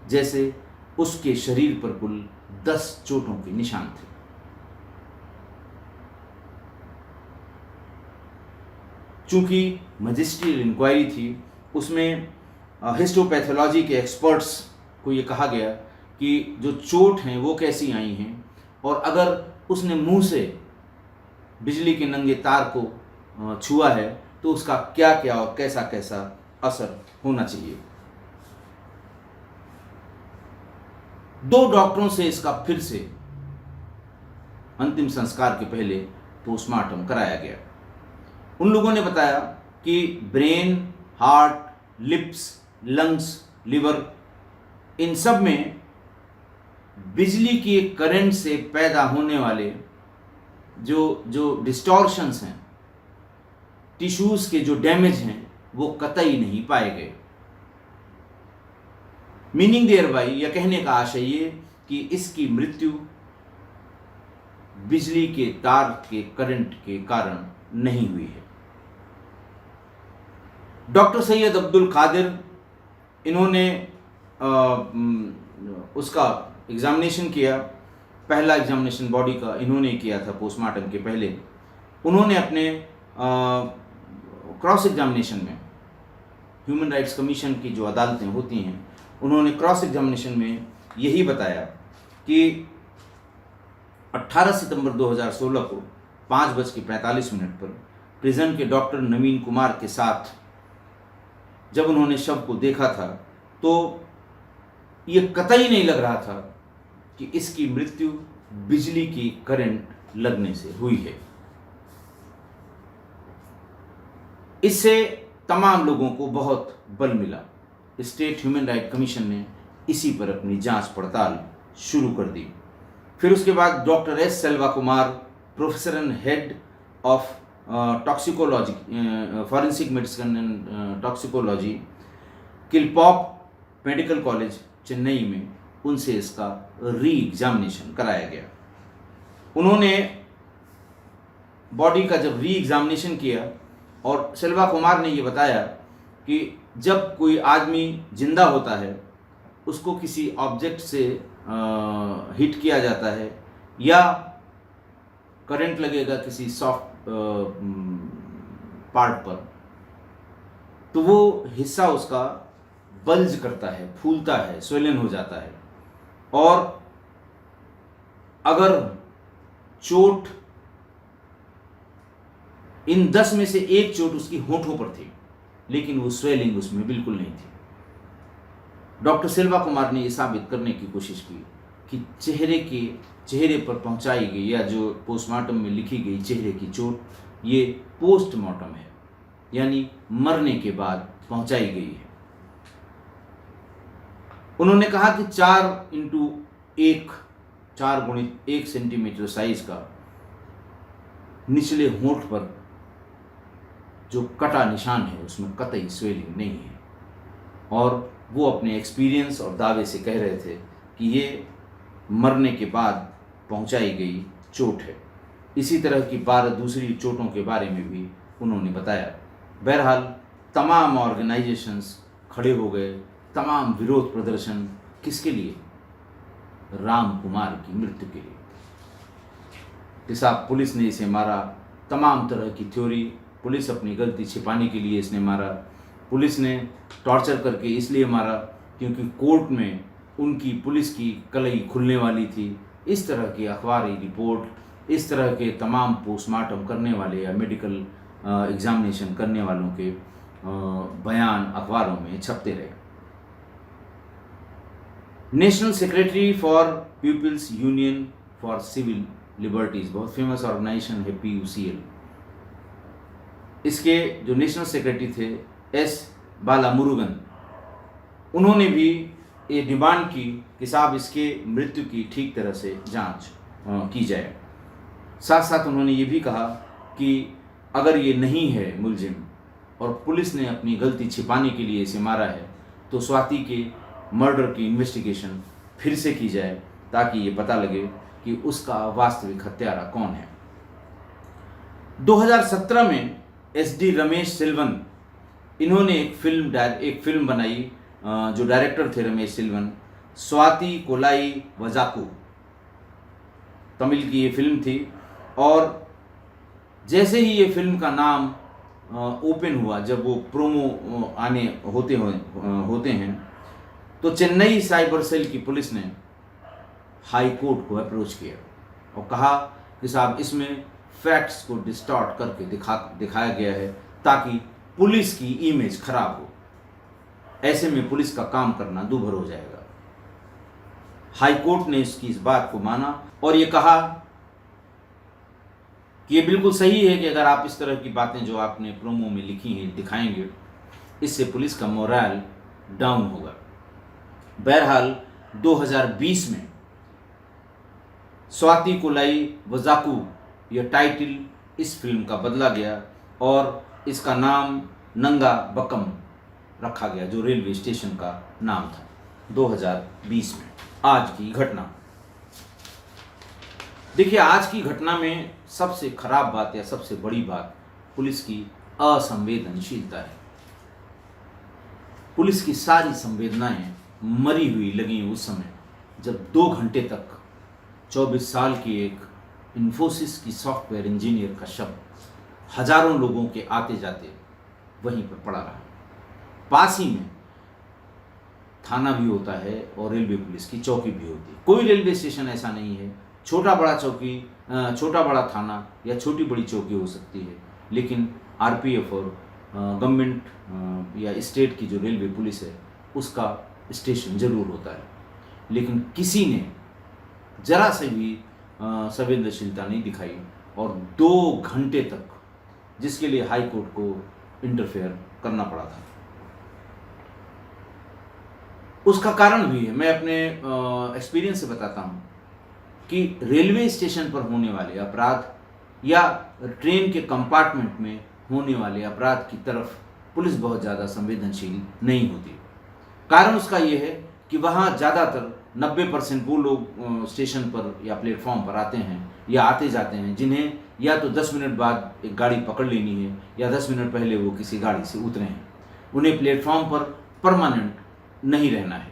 जैसे उसके शरीर पर कुल 10 चोटों के निशान थे। चूंकि मजिस्ट्रियल इंक्वायरी थी उसमें हिस्टोपैथोलॉजी के एक्सपर्ट्स को ये कहा गया कि जो चोट हैं वो कैसी आई हैं, और अगर उसने मुंह से बिजली के नंगे तार को छुआ है तो उसका क्या क्या और कैसा कैसा असर होना चाहिए। 2 डॉक्टरों से इसका फिर से अंतिम संस्कार के पहले पोस्टमार्टम कराया गया। उन लोगों ने बताया कि brain, heart, lips, lungs, liver, इन सब में बिजली के करंट से पैदा होने वाले जो डिस्टॉर्शंस हैं, टिश्यूज के जो डैमेज हैं, वो कतई नहीं पाए गए। मीनिंग देयर बाई, या कहने का आशय ये कि इसकी मृत्यु बिजली के तार के करंट के कारण नहीं हुई है। डॉक्टर सैयद अब्दुल कादिर, इन्होंने उसका एग्जामिनेशन किया, पहला एग्जामिनेशन बॉडी का इन्होंने किया था पोस्टमार्टम के पहले। उन्होंने अपने क्रॉस एग्जामिनेशन में, ह्यूमन राइट्स कमीशन की जो अदालतें होती हैं, उन्होंने क्रॉस एग्जामिनेशन में यही बताया कि 18 सितंबर 2016 को 5:45 पर प्रिजन के डॉक्टर नवीन कुमार के साथ जब उन्होंने शव को देखा था तो ये कतई नहीं लग रहा था कि इसकी मृत्यु बिजली की करंट लगने से हुई है। इससे तमाम लोगों को बहुत बल मिला। स्टेट ह्यूमन राइट कमीशन ने इसी पर अपनी जांच पड़ताल शुरू कर दी। फिर उसके बाद doctor S Selva Kumar, professor and head of toxicology, forensic medicine and toxicology, Kilpauk medical college Chennai में, उनसे इसका री एग्जामिनेशन कराया गया। उन्होंने बॉडी का जब री एग्जामिनेशन किया, और सेल्वा कुमार ने ये बताया कि जब कोई आदमी जिंदा होता है उसको किसी ऑब्जेक्ट से हिट किया जाता है या करंट लगेगा किसी सॉफ्ट पार्ट पर, तो वो हिस्सा उसका बल्ज करता है, फूलता है, स्वेलन हो जाता है। और अगर चोट, इन 10 में से 1 चोट उसकी होंठों पर थी, लेकिन वो स्वेलिंग उसमें बिल्कुल नहीं थी। डॉक्टर सेल्वा कुमार ने ये साबित करने की कोशिश की कि चेहरे पर पहुंचाई गई, या जो पोस्टमार्टम में लिखी गई चेहरे की चोट, ये पोस्टमार्टम है, यानी मरने के बाद पहुंचाई गई है। उन्होंने कहा कि 4x1 सेंटीमीटर साइज का निचले होंठ पर जो कटा निशान है उसमें कतई स्वेलिंग नहीं है, और वो अपने एक्सपीरियंस और दावे से कह रहे थे कि ये मरने के बाद पहुंचाई गई चोट है। इसी तरह की 12 दूसरी चोटों के बारे में भी उन्होंने बताया। बहरहाल तमाम ऑर्गेनाइजेशंस खड़े हो गए, तमाम विरोध प्रदर्शन, किसके लिए? राम कुमार की मृत्यु के लिए। कि साहब पुलिस ने इसे मारा, तमाम तरह की थ्योरी, पुलिस अपनी गलती छिपाने के लिए इसने मारा, पुलिस ने टॉर्चर करके इसलिए मारा क्योंकि कोर्ट में उनकी पुलिस की कलई खुलने वाली थी। इस तरह की अखबारी रिपोर्ट, इस तरह के तमाम पोस्टमार्टम करने वाले या मेडिकल एग्जामिनेशन करने वालों के बयान अखबारों में छपते रहे। National secretary for people's union for civil liberties, बहुत फेमस ऑर्गेनाइजेशन है PUCL, इसके जो नेशनल सेक्रेटरी थे S बालामुरुगन, उन्होंने भी ये डिमांड की कि साहब इसके मृत्यु की ठीक तरह से जांच की जाए। साथ साथ उन्होंने ये भी कहा कि अगर ये नहीं है मुलजिम और पुलिस ने अपनी गलती छिपाने के लिए इसे मारा है, तो स्वाति के मर्डर की इन्वेस्टिगेशन फिर से की जाए ताकि ये पता लगे कि उसका वास्तविक हत्यारा कौन है। 2017 में SD रमेश सिल्वन, इन्होंने एक फिल्म बनाई, जो डायरेक्टर थे रमेश सिल्वन, स्वाति कोलाई वजाकू, तमिल की ये फिल्म थी। और जैसे ही ये फिल्म का नाम ओपन हुआ, जब वो प्रोमो आने होते हैं, तो चेन्नई साइबर सेल की पुलिस ने हाई कोर्ट को अप्रोच किया और कहा कि साहब इसमें फैक्ट्स को डिस्टॉर्ट करके दिखाया गया है ताकि पुलिस की इमेज खराब हो। ऐसे में पुलिस का काम करना दूभर हो जाएगा। हाई कोर्ट ने इस बात को माना और ये कहा कि ये बिल्कुल सही है कि अगर आप इस तरह की बातें जो आपने प्रोमो में लिखी हैं दिखाएंगे, इससे पुलिस का मोरल डाउन होगा। बहरहाल 2020 में स्वाति कोलाई वजाकू यह टाइटल इस फिल्म का बदला गया और इसका नाम नंगा बकम रखा गया, जो रेलवे स्टेशन का नाम था। 2020 में आज की घटना देखिए। आज की घटना में सबसे खराब बात या सबसे बड़ी बात पुलिस की असंवेदनशीलता है। पुलिस की सारी संवेदनाएं मरी हुई लगी उस समय जब 2 घंटे तक 24 साल की एक इन्फोसिस की सॉफ्टवेयर इंजीनियर का शव हजारों लोगों के आते जाते वहीं पर पड़ा रहा। पास ही में थाना भी होता है और रेलवे पुलिस की चौकी भी होती है। कोई रेलवे स्टेशन ऐसा नहीं है, छोटा बड़ा थाना या छोटी बड़ी चौकी हो सकती है, लेकिन आरपीएफ और गवर्नमेंट या स्टेट की जो रेलवे पुलिस है उसका स्टेशन जरूर होता है। लेकिन किसी ने जरा से भी संवेदनशीलता नहीं दिखाई और 2 घंटे तक, जिसके लिए हाई कोर्ट को इंटरफेयर करना पड़ा था। उसका कारण भी है, मैं अपने एक्सपीरियंस से बताता हूँ कि रेलवे स्टेशन पर होने वाले अपराध या ट्रेन के कंपार्टमेंट में होने वाले अपराध की तरफ पुलिस बहुत ज़्यादा संवेदनशील नहीं होती। कारण उसका यह है कि वहाँ ज़्यादातर 90% वो लोग स्टेशन पर या प्लेटफॉर्म पर आते हैं या आते जाते हैं जिन्हें या तो 10 मिनट बाद एक गाड़ी पकड़ लेनी है या 10 मिनट पहले वो किसी गाड़ी से उतरे हैं। उन्हें प्लेटफॉर्म पर परमानेंट नहीं रहना है।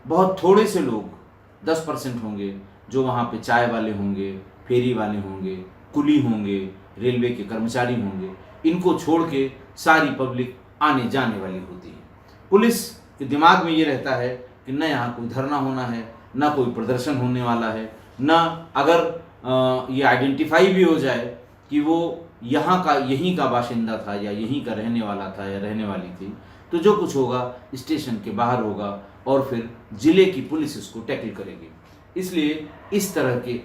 बहुत थोड़े से लोग 10% होंगे जो वहाँ पे चाय वाले होंगे, फेरी वाले होंगे, कुली होंगे, रेलवे के कर्मचारी होंगे। इनको छोड़ के सारी पब्लिक आने जाने वाली होती है। पुलिस के दिमाग में ये रहता है कि न यहाँ कोई धरना होना है, न कोई प्रदर्शन होने वाला है, न अगर ये आइडेंटिफाई भी हो जाए कि वो यहीं का बाशिंदा था या यहीं का रहने वाला था या रहने वाली थी, तो जो कुछ होगा स्टेशन के बाहर होगा और फिर जिले की पुलिस इसको टैकल करेगी। इसलिए इस तरह के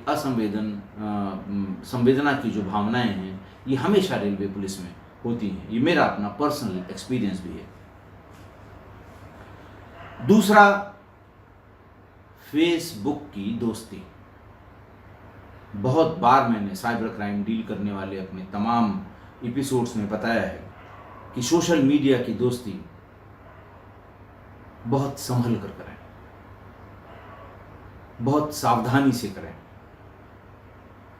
संवेदना की जो भावनाएं हैं ये हमेशा रेलवे पुलिस में होती हैं। ये मेरा अपना पर्सनल एक्सपीरियंस भी है। दूसरा, फेसबुक की दोस्ती। बहुत बार मैंने साइबर क्राइम डील करने वाले अपने तमाम एपिसोड्स में बताया है कि सोशल मीडिया की दोस्ती बहुत संभल कर करें, बहुत सावधानी से करें।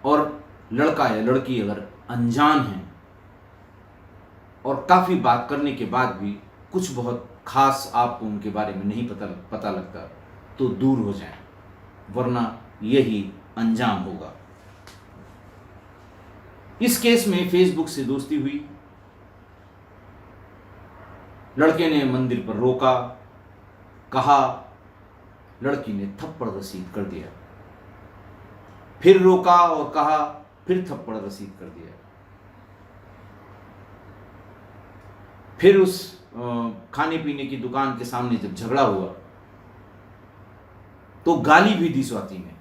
और लड़का या लड़की अगर अनजान है और काफ़ी बात करने के बाद भी कुछ बहुत खास आपको उनके बारे में नहीं पता लगता तो दूर हो जाएं, वरना यही अंजाम होगा। इस केस में फेसबुक से दोस्ती हुई। लड़के ने मंदिर पर रोका, कहा, लड़की ने थप्पड़ रसीद कर दिया। फिर रोका और कहा, फिर थप्पड़ रसीद कर दिया। फिर उस खाने पीने की दुकान के सामने जब झगड़ा हुआ तो गाली भी दी स्वाति ने।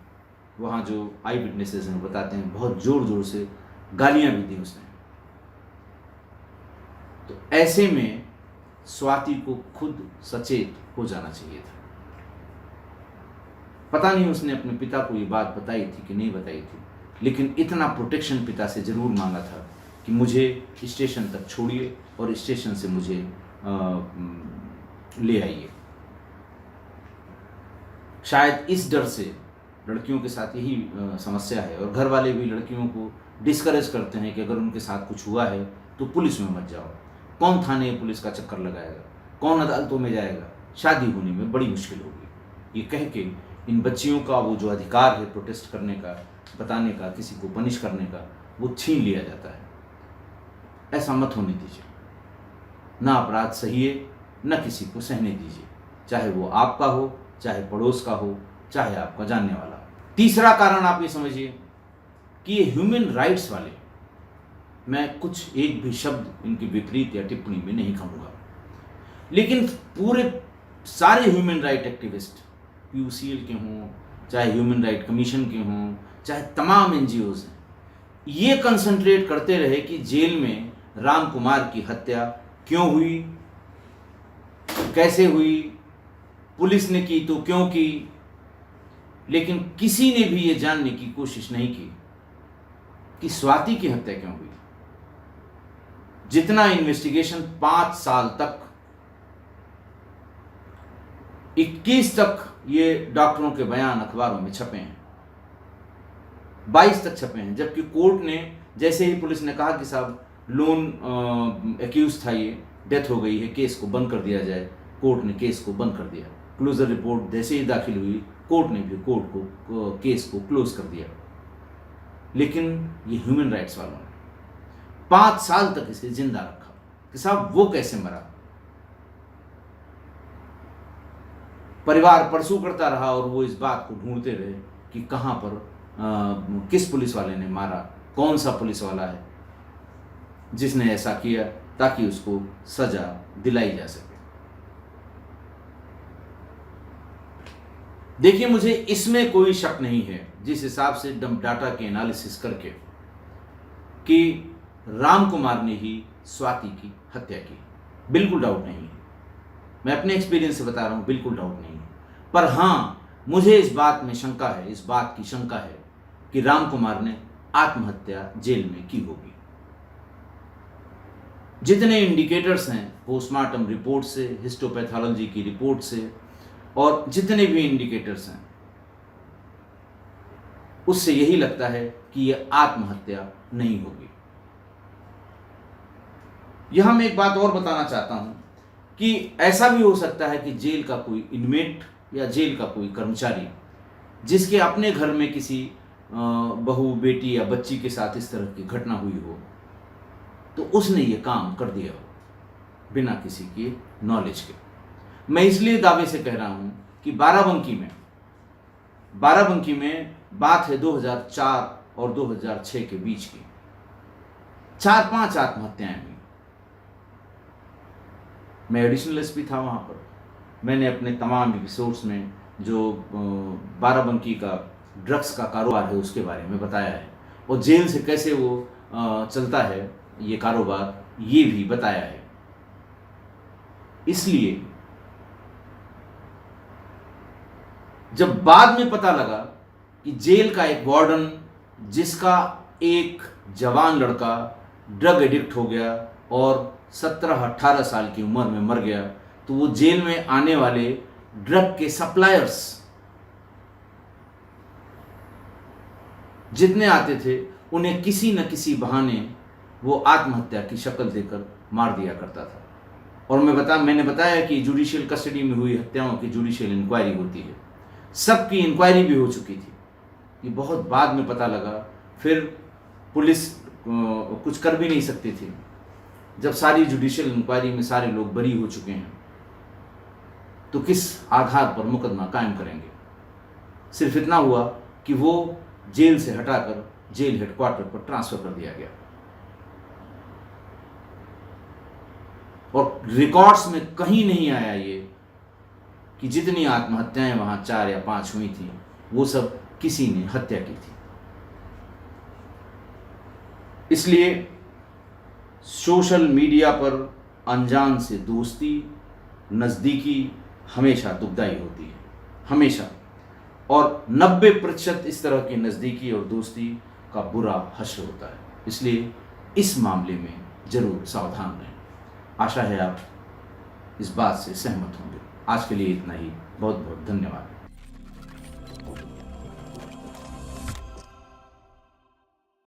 वहां जो आई विटनेसेस हैं बताते हैं बहुत जोर जोर से गालियां भी दी उसने। तो ऐसे में स्वाति को खुद सचेत हो जाना चाहिए था। पता नहीं उसने अपने पिता को ये बात बताई थी कि नहीं बताई थी, लेकिन इतना प्रोटेक्शन पिता से जरूर मांगा था कि मुझे स्टेशन तक छोड़िए और स्टेशन से मुझे ले आइए। शायद इस डर से लड़कियों के साथ यही समस्या है, और घर वाले भी लड़कियों को डिस्करेज करते हैं कि अगर उनके साथ कुछ हुआ है तो पुलिस में मत जाओ। कौन थाने पुलिस का चक्कर लगाएगा, कौन अदालतों में जाएगा, शादी होने में बड़ी मुश्किल होगी। ये कह के इन बच्चियों का वो जो अधिकार है प्रोटेस्ट करने का, बताने का, किसी को पनिश करने का, वो छीन लिया जाता है। ऐसा मत होने दीजिए। ना अपराध सहिए, न किसी को सहने दीजिए, चाहे वो आपका हो, चाहे पड़ोस का हो, चाहे आपका जानने वाला हो। तीसरा कारण आप ये समझिए कि ये ह्यूमन राइट्स वाले, मैं कुछ एक भी शब्द इनके विपरीत या टिप्पणी में नहीं कहूँगा, लेकिन पूरे सारे ह्यूमन राइट एक्टिविस्ट, PUCL के हों, चाहे ह्यूमन राइट कमीशन के हों, चाहे तमाम NGOs हैं, ये कंसंट्रेट करते रहे कि जेल में राम कुमार की हत्या क्यों हुई, कैसे हुई, पुलिस ने की तो क्यों की, लेकिन किसी ने भी ये जानने की कोशिश नहीं की कि स्वाति की हत्या क्यों हुई। जितना इन्वेस्टिगेशन 5 साल तक, 21 तक ये डॉक्टरों के बयान अखबारों में छपे हैं, 22 तक छपे हैं, जबकि कोर्ट ने जैसे ही पुलिस ने कहा कि साहब लोन एक्यूज था, ये डेथ हो गई है, केस को बंद कर दिया जाए, कोर्ट ने केस को बंद कर दिया। क्लोजर रिपोर्ट जैसे ही दाखिल हुई, कोर्ट ने भी केस को क्लोज कर दिया। लेकिन ये ह्यूमन राइट्स वालों ने 5 साल तक इसे जिंदा रखा कि साहब वो कैसे मरा। परिवार परसू करता रहा और वो इस बात को ढूंढते रहे कि कहाँ पर किस पुलिस वाले ने मारा, कौन सा पुलिस वाला है जिसने ऐसा किया, ताकि उसको सजा दिलाई जा सके। देखिए, मुझे इसमें कोई शक नहीं है, जिस हिसाब से डाटा के एनालिसिस करके, कि राम कुमार ने ही स्वाति की हत्या की, बिल्कुल डाउट नहीं है। मैं अपने एक्सपीरियंस से बता रहा हूं, बिल्कुल डाउट नहीं है। पर हाँ, मुझे इस बात में शंका है, इस बात की शंका है कि राम कुमार ने आत्महत्या जेल में की होगी। जितने इंडिकेटर्स हैं, पोस्टमार्टम रिपोर्ट से, हिस्टोपैथोलॉजी की रिपोर्ट से, और जितने भी इंडिकेटर्स हैं, उससे यही लगता है कि यह आत्महत्या नहीं होगी। यहां मैं एक बात और बताना चाहता हूं कि ऐसा भी हो सकता है कि जेल का कोई इनमेट या जेल का कोई कर्मचारी, जिसके अपने घर में किसी बहू, बेटी या बच्ची के साथ इस तरह की घटना हुई हो, तो उसने ये काम कर दिया हो बिना किसी के नॉलेज के। मैं इसलिए दावे से कह रहा हूं कि बाराबंकी में बात है 2004 और 2006 के बीच की, 4-5 आत्महत्याएं हुई। मैं एडिशनल SP था वहां पर। मैंने अपने तमाम एपिसोड्स में जो बाराबंकी का ड्रग्स का कारोबार है उसके बारे में बताया है, और जेल से कैसे वो चलता है ये कारोबार, ये भी बताया है। इसलिए जब बाद में पता लगा कि जेल का एक वार्डन, जिसका एक जवान लड़का ड्रग एडिक्ट हो गया और 17-18 साल की उम्र में मर गया, तो वो जेल में आने वाले ड्रग के सप्लायर्स जितने आते थे, उन्हें किसी न किसी बहाने वो आत्महत्या की शक्ल देकर मार दिया करता था। और मैंने बताया कि जुडिशियल कस्टडी में हुई हत्याओं की जुडिशियल इंक्वायरी होती है। सबकी इंक्वायरी भी हो चुकी थी, ये बहुत बाद में पता लगा। फिर पुलिस कुछ कर भी नहीं सकती थी। जब सारी जुडिशियल इंक्वायरी में सारे लोग बरी हो चुके हैं, तो किस आधार पर मुकदमा कायम करेंगे। सिर्फ इतना हुआ कि वो जेल से हटाकर जेल हेडक्वार्टर पर ट्रांसफर कर दिया गया, और रिकॉर्ड्स में कहीं नहीं आया ये कि जितनी आत्महत्याएं वहां 4 या 5 हुई थी, वो सब किसी ने हत्या की थी। इसलिए सोशल मीडिया पर अनजान से दोस्ती, नज़दीकी हमेशा दुखदाई होती है, हमेशा। और 90% इस तरह की नज़दीकी और दोस्ती का बुरा हश्र होता है। इसलिए इस मामले में ज़रूर सावधान रहें। आशा है आप इस बात से सहमत होंगे। आज के लिए इतना ही। बहुत बहुत धन्यवाद।